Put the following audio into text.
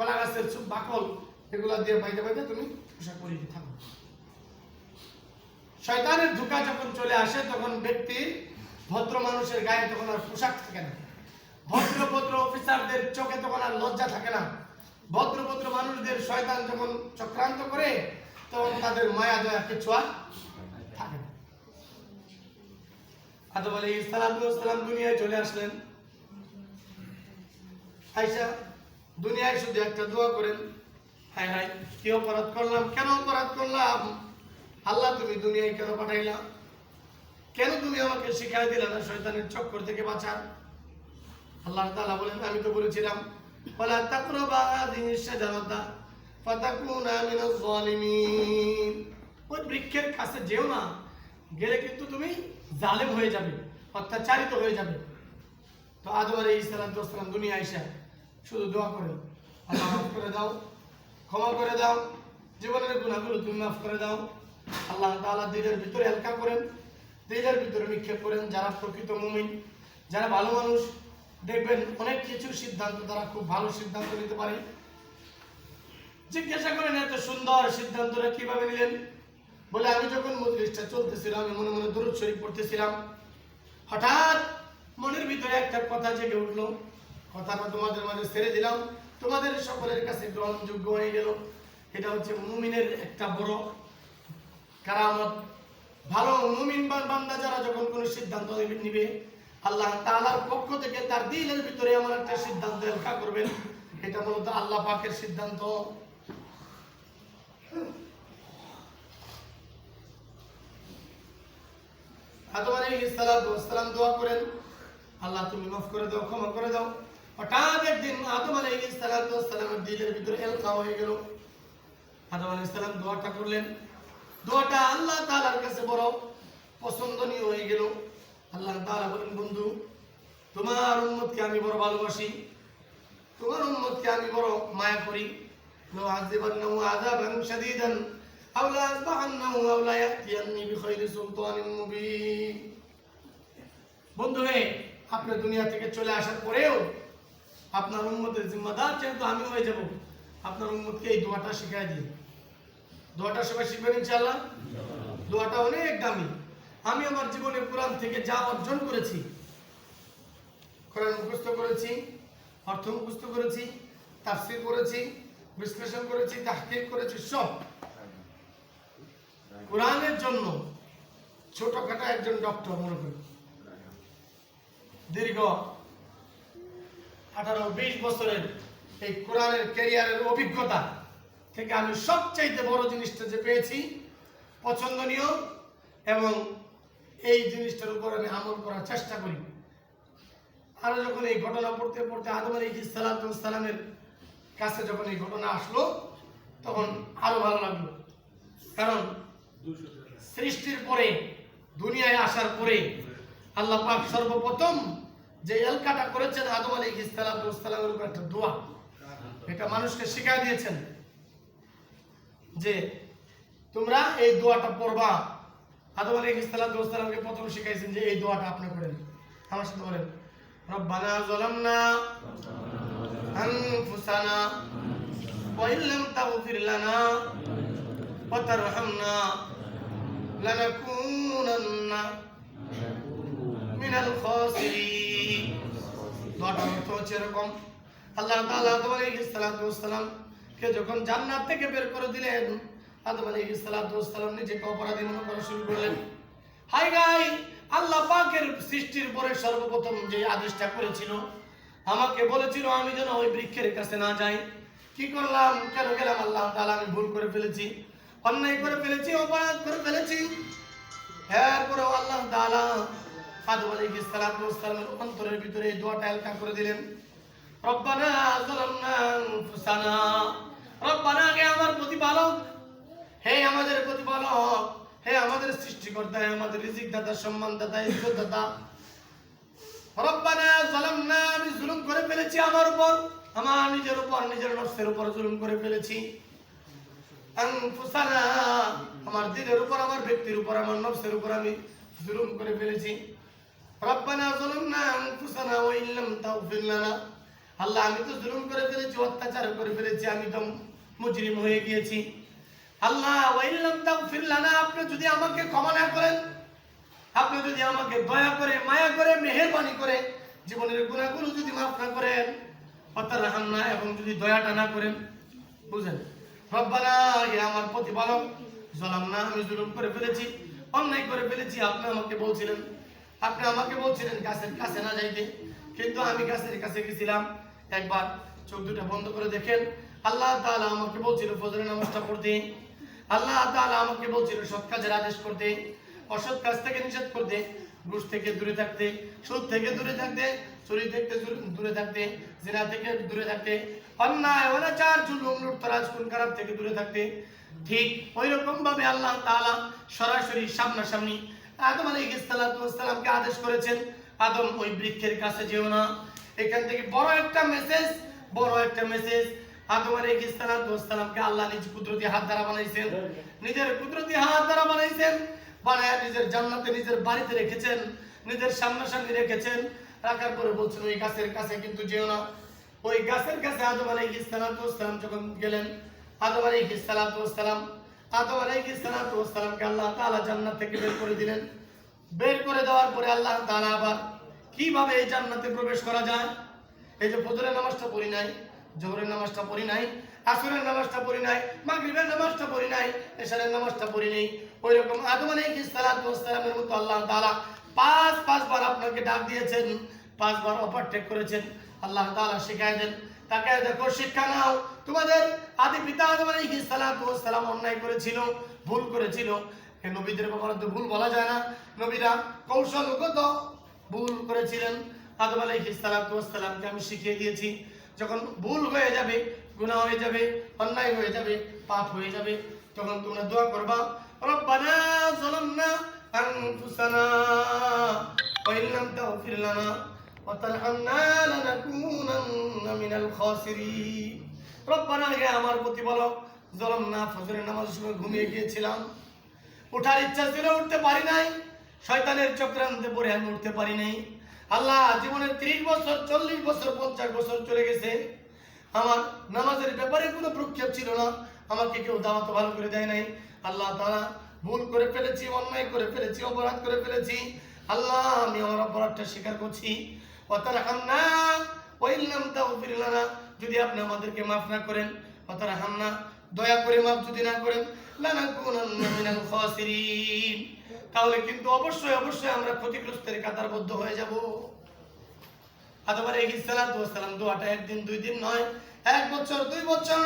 কলা গাছের বাকল এগুলা দিয়ে বাইতে বাইতে তুমি পোশাক পরিয়ে থাকো। শয়তানের ধোঁকা যখন চলে আসে তখন ব্যক্তি ভদ্র মানুষের গায়ে তখন আর পোশাক থাকে না, ভদ্র ভদ্র অফিসারদের চোখে তখন আর লজ্জা থাকে না, ভদ্র ভদ্র মানুষদের শয়তান যখন চক্রান্ত করে তখন তাদের মায়া দয়া কিছু আর থাকে না। আদম আলাইহিস সালাম দুনিয়ায় চলে আসলেন। আয়েশা দুনিয়ায় শুধু একটা দোয়া করেন, হায় হায় কি অপরাধ করলাম, কেন অপরাধ করলাম, আল্লাহ তুমি দুনিয়ায় কেন পাঠাইলা, কেন তুমি আমাকে শিখাই দিলে না শয়তানের চক্কর থেকে বাঁচার। আল্লাহ তাআলা বলেন আমি তো বলেছিলাম ওয়ালা তাকরাবা হাযিহিশ শাজারাতা ফাতাকুনা মিনাজ জালিমিন, ওই বৃক্ষের কাছে যেও না, গেলে কিন্তু তুমি জালেম হয়ে যাবে, অত্যাচারিত হয়ে যাবে। তো আদম আলাইহিস সালাম দুনিয়া আইসা শুধু দোয়া করেন, আল্লাহ মাফ করে দাও, ক্ষমা করে দাও, জীবনের গুনাহগুলো তুমি মাফ করে দাও। আল্লাহ তাআলা দিলের ভিতরে হালকা করেন, দিলের ভিতরে নিক্ষেপ করেন। যারা প্রকৃত মুমিন, যারা ভালো মানুষ, দেখবেন অনেক কিছু সিদ্ধান্ত তারা খুব ভালো সিদ্ধান্ত নিতে পারে। জিজ্ঞাসা করেন এত সুন্দর সিদ্ধান্তটা কিভাবে নিলেন, বলে আমি যখন মজলিসটা চলতেছিল আমি মনে মনে দরুদ শরীফ পড়তেছিলাম, হঠাৎ মনের ভিতরে একটা কথা জেগে উঠলো, কথাটা তোমাদের মাঝে ছেড়ে দিলাম, তোমাদের সকলের কাছে গ্রহণযোগ্য হয়ে গেল। এটা হচ্ছে মুমিনের একটা বড় কারামত। ভালো মুমিন বান্দা যারা যখন কোনো সিদ্ধান্ত নিবে, আল্লাহ তাআলার পক্ষ থেকে তার দিলের ভিতরে এমন একটা সিদ্ধান্ত এলকা করবেন, এটা মূলত আল্লাহ পাকের সিদ্ধান্ত। আদম আলাইহিস সালাম দোয়া করেন, আল্লাহ তুমি মাফ করে দাও, ক্ষমা করে দাও। হঠাৎ একদিন আদম আলাইহিস সালামের দিলের ভিতরে এলকা হয়ে গেল। আদম আলাইহিস সালাম দোয়াটা করলেন, দোয়াটা আল্লাহ তাআলার কাছে বড় পছন্দনীয় হয়ে গেল। আল্লাহ তাআলা বলেন বন্ধু তোমার উম্মতকে আমি বড় ভালোবাসি, তোমার উম্মতকে আমি বড় মায়া করি। লো আযিবান্নাহু আযাবান শাদীদান আও লা আযবাহান্নাহু আও লা ইয়াতিয়ান্নি বিখাইরি সুলতানিন মুবিন। বন্ধু হে, আপনি দুনিয়া থেকে চলে আসার পরেও আপনার উম্মতের জিম্মাদার যেহেতু আমি হয়ে যাব, আপনার উম্মতকে এই দোয়াটা শিখাই দিই। দোয়াটা সবাই শিখবেন ইনশাআল্লাহ। দোয়াটা অনেক দামি। আমি আমার জীবনে কোরআন থেকে যা অর্জন করেছি, কোরআন মুখস্থ করেছি, অর্থ মুখস্থ করেছি, তাফসীর করেছি, বিশ্লেষণ করেছি, তাহকিক করেছি, সব কোরআনের জন্য ছোটখাটো একজন ডক্টর মনে করি। দীর্ঘ 18-20 বছরের এই কোরআনের ক্যারিয়ারের অভিজ্ঞতা থেকে আমি সবচাইতে বড় জিনিসটা যে পেয়েছি পছন্দনীয়, এবং এই জিনিসটার উপর আমি আমল করার চেষ্টা করি। আরো যখন এই ঘটনা পড়তে পড়তে আদম আলাইহিস সালামের কাছে যখন এই ঘটনা আসলো তখন আরো ভালো লাগলো। কারণ সৃষ্টির পরে, দুনিয়ায় আসার পরে আল্লাহ পাক সর্বপ্রথম যে এলকাটা করেছেন আদম আলাইহিস সালামের উপর একটা দোয়া, এটা মানুষকে শিখাই দিয়েছেন যে তোমরা এই দোয়াটা পড়বা। আদম আলাইহিস সালামকে প্রথম শিখাইছেন যে এই দোয়াটা আপনি করেন। আমার সাথে বলেন, রব্বানা যালামনা আনফুসানা ওয়া ইল্লাম তাগফির লানা ওয়া তারহামনা লানাকুনান্না মিনাল খাসিরিন। দোয়াটার অর্থ হচ্ছে এরকম, আল্লাহ তাআলা আদম আলাইহিস সালামকে যখন জান্নাত থেকে বের করে দিলেন, আদম আলাইহিস সালাম নিজেকে অপরাধী মনে করা শুরু করলেন। হাই গাই, আল্লাহ পাকের সৃষ্টির পরে সর্বপ্রথম যে আদেশটা করেছিল, আমাকে বলেছিল আমি যেন ওই বৃক্ষের কাছে না যাই। কি করলাম, কেন গেলাম? আল্লাহ তাআলা আমি ভুল করে ফেলেছি, অন্যায় করে ফেলেছি, অপরাধ করে ফেলেছি। এরপরে আল্লাহ তাআলা আদম আলাইহিস সালামের অন্তরের ভিতরে এই দোয়াটা এলকা করে দিলেন, রব্বানা যালামনা আনফুসানা, রব্বানা হে আমার প্রতিপালক, হে আমাদের প্রতিপালক, হে আমাদের সৃষ্টিকর্তা, হে আমাদের রিজিক দাতা, সম্মান দাতা, ইজ্জত দাতা। রব্বানা যালামনা, আমি জুলুম করে ফেলেছি আমার উপর, আমার নিজের উপর, নিজের নফসের উপর জুলুম করে ফেলেছি। আনফুসানা, আমার দিলের উপর, আমার ব্যক্তির উপর, আমার নফসের উপর আমি জুলুম করে ফেলেছি। রব্বানা যালামনা আনফুসানা ওয়া ইল্লাম তাগফির লানা, আল্লাহ আমি তো জুলুম করে ফেলেছি, অত্যাচার করে ফেলেছি, আমি তো মুজরিম হয়ে গিয়েছি। আল্লাহ ওয়াইলাম তাগফির লানা, আপনি যদি আমাকে ক্ষমা না করেন, আপনি যদি আমাকে দয়া করে মায়া করে মেহেরবানি করে জীবনের গুনাহগুলো যদি মাফ না করেন, ওয়াতারহামনা, এবং যদি দয়াটা না করেন, বুঝেন, রব্বানা, হে আমার প্রতিপালক, যালামনা, আমি জুলুম করে ফেলেছি, অন্যায় করে ফেলেছি। আপনি আমাকে বলছিলেন গাছের কাছে না যাইতে, কিন্তু আমি গাছের কাছে গেছিলাম। একবার চোখ দুটো বন্ধ করে দেখেন, আল্লাহ তাআলা আমাকে বলছিল ফজরের নামাজটা পড়তে, আল্লাহ তাআলা আমাকে বলছিল সৎ কাজের আদেশ করতে, অসৎ কাজ থেকে নিষেধ করতে, ঘুষ থেকে দূরে থাকতে, সুদ থেকে দূরে থাকতে, চুরি থেকে দূরে থাকতে, জিনা থেকে দূরে থাকতে, অন্যায় অনাচার জুলুম লুটতরাজ খুন খারাপ থেকে দূরে থাকতে। ঠিক ওই রকম ভাবে আল্লাহ তাআলা সরাসরি সামনাসামনি আদম আলাইহিস সালামকে আদেশ করেছেন, আদম ওই বৃক্ষের কাছে যেও না। এখান থেকে বড় একটা মেসেজ, আদম আলাইহিস সালামকে আল্লাহ নিজ কুদরতি হাত দ্বারা বানাইছেন, নিজের কুদরতি হাত দ্বারা বানাইছেন, বানায় নিজের জান্নাতে নিজের বাড়িতে রেখেছেন, নিজের সামনাসামনি রেখেছেন। রাখার পরে বলছেন ওই গাছের কাছে কিন্তু যেও না। ওই গাছের কাছে আদম আলাইহিস সালাম যখন গেলেন, আদম আলাইহিস সালামকে আল্লাহ তাআলা জান্নাত থেকে বের করে দিলেন। বের করে দেওয়ার পরে আল্লাহ তাআলা আবার কিভাবে এই জান্নাতে প্রবেশ করা যায়, এই যে ফজরের নামাজটা পড়ি নাই, জোহরের নামাজটা পড়ি নাই, আসরের নামাজটা পড়ি নাই, মাগরিবের নামাজটা পড়ি নাই, এশারের নামাজটা পড়ি নাই, ওই রকম আদম আলাইহিস সালামের মতো আল্লাহ তাআলা পাঁচবার আপনাকে ডাক দিয়েছেন, 5 বার ওভারটেক করেছেন। আল্লাহ তাআলা শিখায় দেন, তাকে দেখো শিক্ষা নাও, তোমাদের আদি পিতা আদম আলাইহিস সালাম অন্যায় করেছিল, ভুল করেছিল। এই নবীদের ব্যাপারে তো ভুল বলা যায় না, নবীরা কৌশলগত ভুল করেছিলেন। আদম আলাইহিস সালামকে আমি শিখিয়ে দিয়েছি, যখন ভুল হয়ে যাবে, গুনাহ হয়ে যাবে, অন্যায় হয়ে যাবে, পাপ হয়ে যাবে, তখন তোমরা দোয়া করবা, রব্বানা যালামনা আনফুসানা ওয়া ইল্লাম তাগফির লানা ওয়া তারহামনা লানাকুনান্না মিনাল খাসিরিন। রব্বানা, হে আমার প্রতিপালক, যালামনা, ফজরের নামাজের সময় ঘুমিয়ে গিয়েছিলাম, ওঠার ইচ্ছা ছিল, উঠতে পারি নাই, শয়তানের চক্রান্তে পড়ে আমি উঠতে পারি নাই। আল্লাহ, জীবনের 30 বছর, 40 বছর, 50 বছর চলে গেছে, আমার নামাজের ব্যাপারে কোনো প্রক্ষেপ ছিল না, আমাকে কেউ দাওয়াত ভালো করে দেয় নাই। আল্লাহ তাআলা, ভুল করে ফেলেছি, অন্যায় করে ফেলেছি, অপরাধ করে ফেলেছি। আল্লাহ, আমি আমার অপরাধটা স্বীকার করছি। ওয়া তারহামনা ওয়া ইল্লাম তাগফির লানা, যদি আপনি আমাদেরকে মাফ না করেন, ওয়া তারহামনা, দয়া করে মাফ যদি না করেন, লানাকুনান্না মিনাল খাসিরিন, তাহলে কিন্তু অবশ্যই আমরা ক্ষতিগ্রস্তের কাতারবদ্ধ হয়ে যাব। আদম আলাইহিস সালাম দোয়াটা একদিন 2 দিন নয়, 1 বছর 2 বছর